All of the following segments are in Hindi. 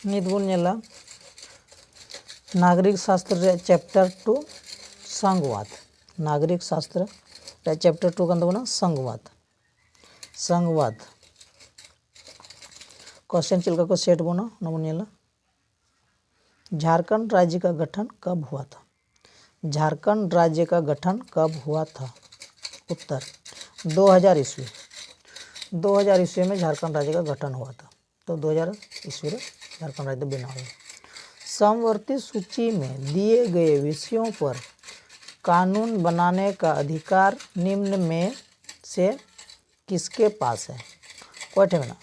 ᱱᱤᱛ ᱵᱚᱱ ᱧᱮᱞᱟ नागरिक शास्त्र रे चैप्टर 2 संघवाद। नागरिक शास्त्र रे चैप्टर 2 कान तबना संघवाद। संघवाद क्वेश्चन चलका को सेट बना ना बन नेला। झारखंड राज्य का गठन कब हुआ था? झारखंड राज्य का गठन कब हुआ था? उत्तर 2000 ईस्वी। 2000 ईस्वी में झारखंड राज्य का गठन हुआ था। तो 2000 ईस्वी में झारखंड राज्य बना हुआ। समवर्ती सूची में दिए गए विषयों पर कानून बनाने का अधिकार निम्न में से किसके पास है? कोठे में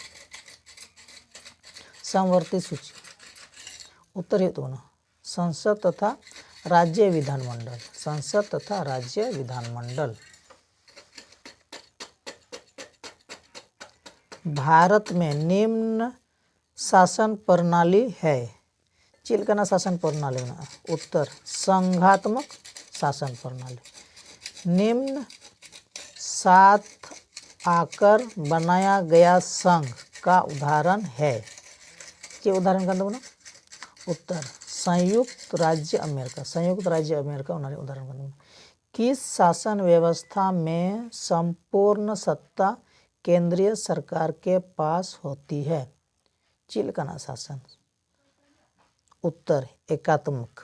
समवर्ती सूची उत्तर हेतु तो संसद तथा राज्य विधानमंडल। संसद तथा राज्य विधानमंडल। भारत में निम्न शासन प्रणाली है। चिलकना शासन प्रणाली में उत्तर संघात्मक शासन प्रणाली। निम्न साथ आकर बनाया गया संघ का उदाहरण है। क्या उदाहरण कर दो ना? उत्तर संयुक्त राज्य अमेरिका। संयुक्त राज्य अमेरिका उदाहरण कर दो। किस शासन व्यवस्था में संपूर्ण सत्ता केंद्रीय सरकार के पास होती है? चिलकना शासन। उत्तर एकात्मक।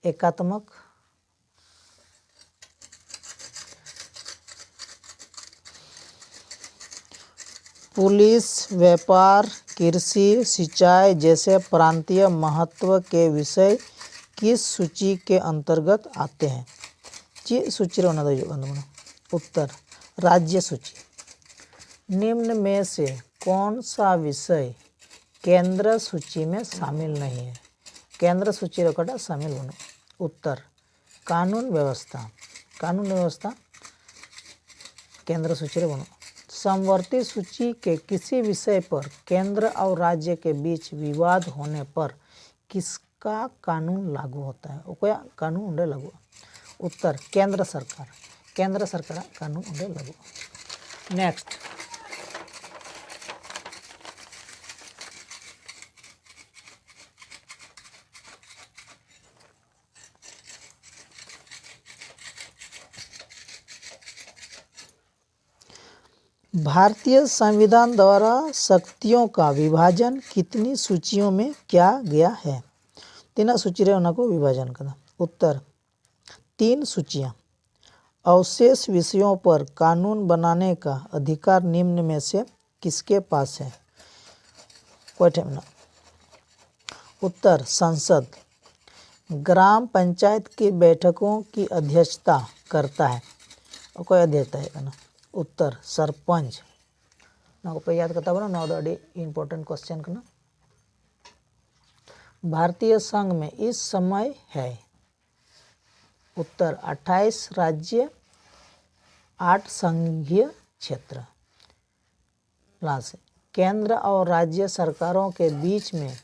एकात्मक। पुलिस, व्यापार, कृषि, सिंचाई जैसे प्रांतीय महत्व के विषय किस सूची के अंतर्गत आते हैं? सूची उत्तर राज्य सूची। निम्न में से कौन सा विषय केंद्र सूची में शामिल नहीं है? केंद्र सूची रखा शामिल होना। उत्तर कानून व्यवस्था। कानून व्यवस्था केंद्र सूची रे बनो। समवर्ती सूची के किसी विषय पर केंद्र और राज्य के बीच विवाद होने पर किसका कानून लागू होता है? कोया कानून उंडे लागू। उत्तर केंद्र सरकार। केंद्र सरकार कानून उंडे लागू। नेक्स्ट भारतीय संविधान द्वारा शक्तियों का विभाजन कितनी सूचियों में किया गया है? तीन सूची रे उनको विभाजन करना। उत्तर 3 सूचियां। अवशेष विषयों पर कानून बनाने का अधिकार निम्न में से किसके पास है? उत्तर संसद। ग्राम पंचायत की बैठकों की अध्यक्षता करता है। और कोई अध्यक्षता है ना? उत्तर सरपंच। ना को याद करता बना ना अड़ी इम्पोर्टेंट क्वेश्चन करना। भारतीय संघ में इस समय है। उत्तर 28 राज्य 8 संघीय क्षेत्र। केंद्र और राज्य सरकारों के बीच में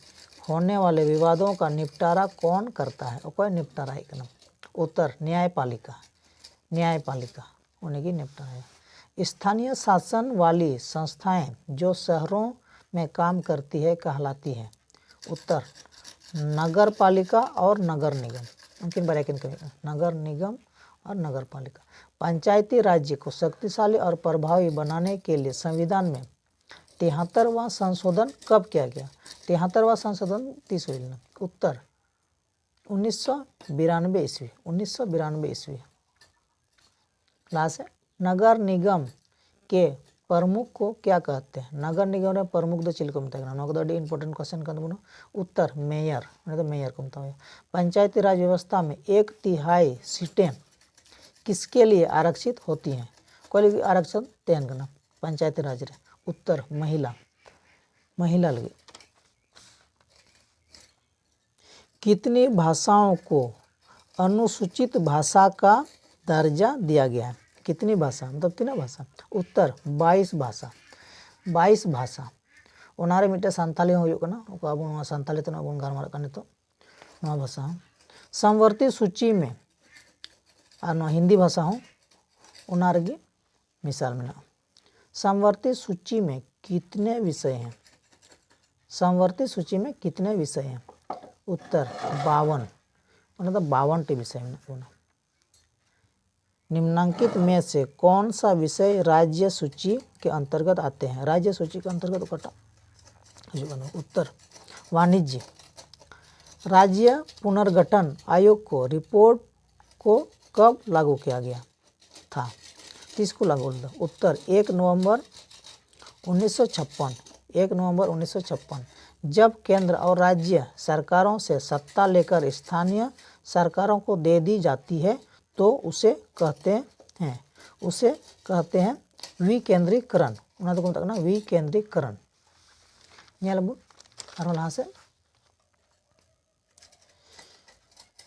होने वाले विवादों का निपटारा कौन करता है? और कोई निपटारा है ना? उत्तर न्यायपालिका। न्यायपालिका उन्हीं की निपटारा है। स्थानीय शासन वाली संस्थाएं जो शहरों में काम करती है कहलाती है। उत्तर नगर पालिका और नगर निगम। उनकी नगर निगम और नगर पालिका। पंचायती राज्य को शक्तिशाली और प्रभावी बनाने के लिए संविधान में 73वां संशोधन कब किया गया? 73वां संशोधन 30 हुई। उत्तर 1992 ईस्वी। 1992 ईस्वी। लास्ट है नगर निगम के प्रमुख को क्या कहते हैं? नगर निगम में प्रमुख दो चिल को मतलब नगद इंपोर्टेंट क्वेश्चन कर दो। उत्तर मेयर। तो मेयर को मतलब पंचायती राज व्यवस्था में 1/3 सीटें किसके लिए आरक्षित होती हैं? कोई आरक्षण तयन करना पंचायती राज रे। उत्तर महिला। महिला लगे। कितनी भाषाओं को अनुसूचित भाषा का दर्जा दिया गया है? कितनी भाषा मतलब 3 भाषा? उत्तर 22 भाषा। 22 भाषा उनारे मिटे संताली हो अब संताली तो अब गारमार करने तो नवा भाषा समवर्ती सूची में और हिंदी भाषा हो उनारगी मिसाल में। समवर्ती सूची में कितने विषय हैं? समवर्ती सूची में कितने विषय हैं? उत्तर 52, मतलब 52 विषय में। निम्नांकित में से कौन सा विषय राज्य सूची के अंतर्गत आते हैं? राज्य सूची के अंतर्गत कटा। उत्तर वाणिज्य। राज्य पुनर्गठन आयोग को रिपोर्ट को कब लागू किया गया था? किसको लागू किया? उत्तर 1 नवंबर 1956। 1 नवंबर 1956 जब केंद्र और राज्य सरकारों से सत्ता लेकर स्थानीय सरकारों को दे दी जाती है तो उसे कहते हैं विकेंद्रीकरण। विकेंद्रीकरण। लहा से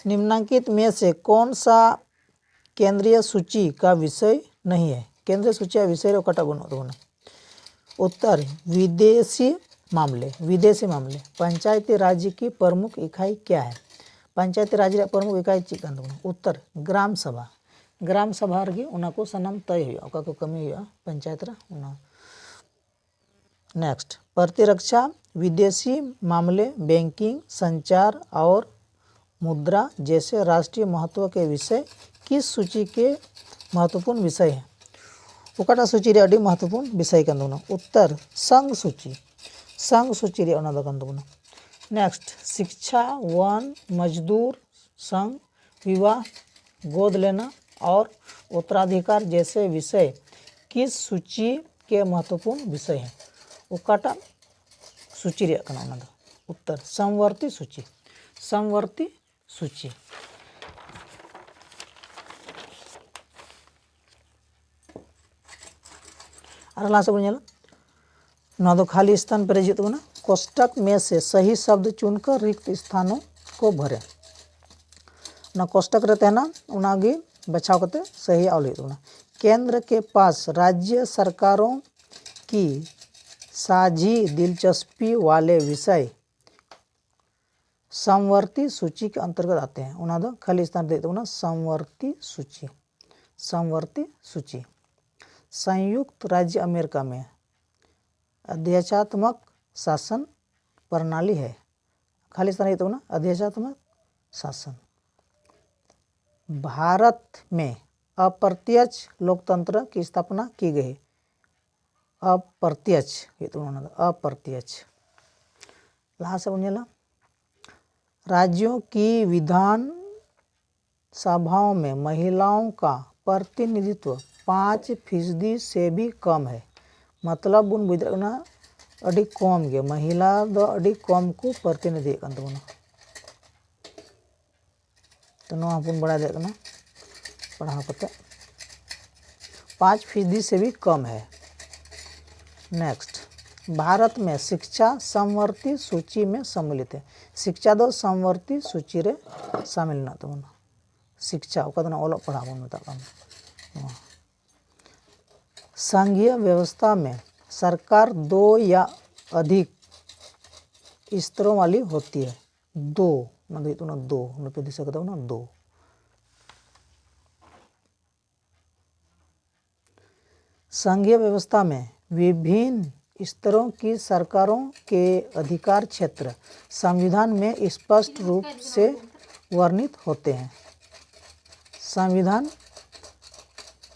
निम्नांकित में से कौन सा केंद्रीय सूची का विषय नहीं है? केंद्रीय सूची का विषय कटा बनो। उत्तर विदेशी मामले। विदेशी मामले। पंचायती राज्य की प्रमुख इकाई क्या है? पंचायती राज्य की प्रमुख इकाई चीज। उत्तर ग्राम सभा। ग्राम सभा रही को सनाम तय हुआ को कमी हुआ पंचायत रा। नेक्स्ट प्रतिरक्षा, विदेशी मामले, बैंकिंग, संचार और मुद्रा जैसे राष्ट्रीय महत्व के विषय किस सूची के महत्वपूर्ण विषय हैं? ओकाटा सूची रे अड़ी महत्वपूर्ण विषय कन दोना। उत्तर संघ सूची। संघ सूची रे ओना दो कन दोना। नेक्स्ट शिक्षा, वन, मजदूर संघ, विवाह, गोद लेना और उत्तराधिकार जैसे विषय किस सूची के महत्वपूर्ण विषय हैं? ओकाटा सूची रे कन ओना दो। उत्तर समवर्ती सूची। समवर्ती सूची। और लास्ट बन खाली स्थान पर तबना कोष्टक में से सही शब्द चुनकर रिक्त स्थानों को भरें। ना कोष्टक रे तहना उनागी बचाव करते सही आवल तबना। केंद्र के पास राज्य सरकारों की साझी दिलचस्पी वाले विषय समवर्ती सूची के अंतर्गत आते हैं। उना दो खाली स्थान दे तबना समवर्ती सूची। समवर्ती सूची। संयुक्त राज्य अमेरिका में अध्यक्षात्मक शासन प्रणाली है। खाली स्थान तो ना अध्यक्षात्मक शासन। भारत में अप्रत्यक्ष लोकतंत्र की स्थापना की गई। अप्रत्यक्ष अप्रत्यक्ष। लहा से बन राज्यों की विधान सभाओं में महिलाओं का प्रतिनिधित्व 5% से भी कम है। मतलब बुन बुझना अड़ी कम गे महिला दो अड़ी कम को प्रतिनिधि कन तबना। तो नवा बुन बड़ा दे कना पढ़ाव करते 5% से भी कम है। नेक्स्ट भारत में शिक्षा समवर्ती सूची में सम्मिलित है। शिक्षा दो समवर्ती सूची रे शामिल ना तबना। शिक्षा ओका ओलोग पढ़ाव बन मेता। संघीय व्यवस्था में सरकार 2 या अधिक स्तरों वाली होती है। 2 ना 2। संघीय व्यवस्था में विभिन्न स्तरों की सरकारों के अधिकार क्षेत्र संविधान में स्पष्ट रूप से वर्णित होते हैं। संविधान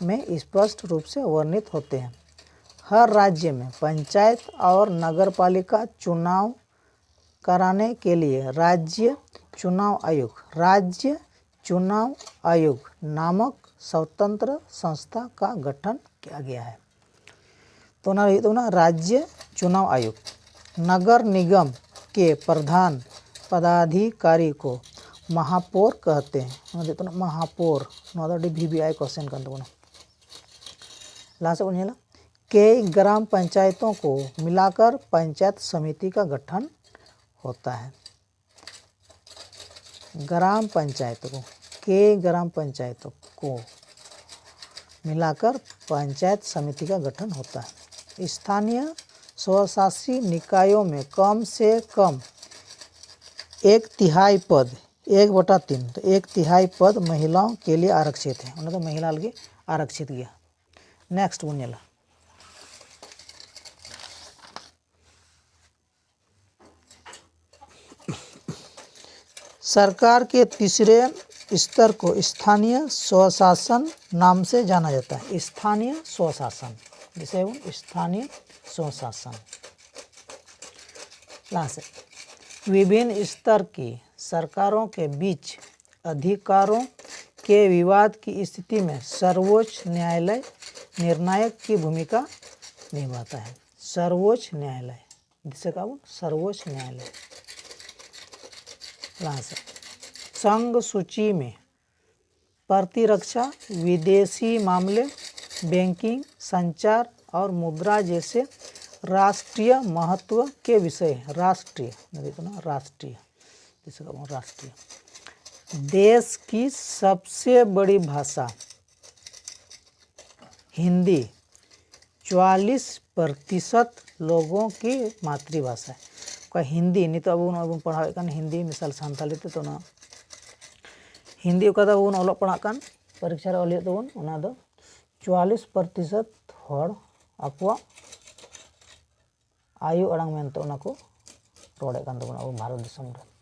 में स्पष्ट रूप से वर्णित होते हैं। हर राज्य में पंचायत और नगरपालिका चुनाव कराने के लिए राज्य चुनाव आयोग नामक स्वतंत्र संस्था का गठन किया गया है। तो ना राज्य चुनाव आयोग। नगर निगम के प्रधान पदाधिकारी को महापौर कहते हैं। महापौर VVI क्वेश्चन कर दो। लास्ट बन कई ग्राम पंचायतों को मिलाकर पंचायत समिति का गठन होता है। ग्राम पंचायतों को कई ग्राम पंचायतों को मिलाकर पंचायत समिति का गठन होता है। स्थानीय स्वशासी निकायों में कम से कम 1/3 पद 1/3 तो 1/3 पद महिलाओं के लिए आरक्षित है। उन्हें तो महिला लगे आरक्षित गया। नेक्स्ट बन सरकार के तीसरे स्तर को स्थानीय स्वशासन नाम से जाना जाता है। स्थानीय स्वशासन, जिसे स्थानीय स्वशासन। लास्ट, विभिन्न स्तर की सरकारों के बीच अधिकारों के विवाद की स्थिति में सर्वोच्च न्यायालय निर्णायक की भूमिका निभाता है। सर्वोच्च न्यायालय, जिसे कहा सर्वोच्च न्यायालय। लास्ट, संघ सूची में प्रतिरक्षा, विदेशी मामले, बैंकिंग, संचार और मुद्रा जैसे राष्ट्रीय महत्व के विषय, राष्ट्रीय जिसे कहते हैं राष्ट्रीय। देश की सबसे बड़ी भाषा हिंदी 44% लोगों की मातृभाषा है। का हिंदी नित अब पढ़ावे कान हिंदी मिसाल सानताली ते तो ना हिंदी का बन ऑलोग पढ़ा कान परीक्षा रे ऑलियो तबन ओना दो 44% हर आकवा आयु अड़ांग मेनते ओना को रोड़े कान तबन अब भारत दिसम रे।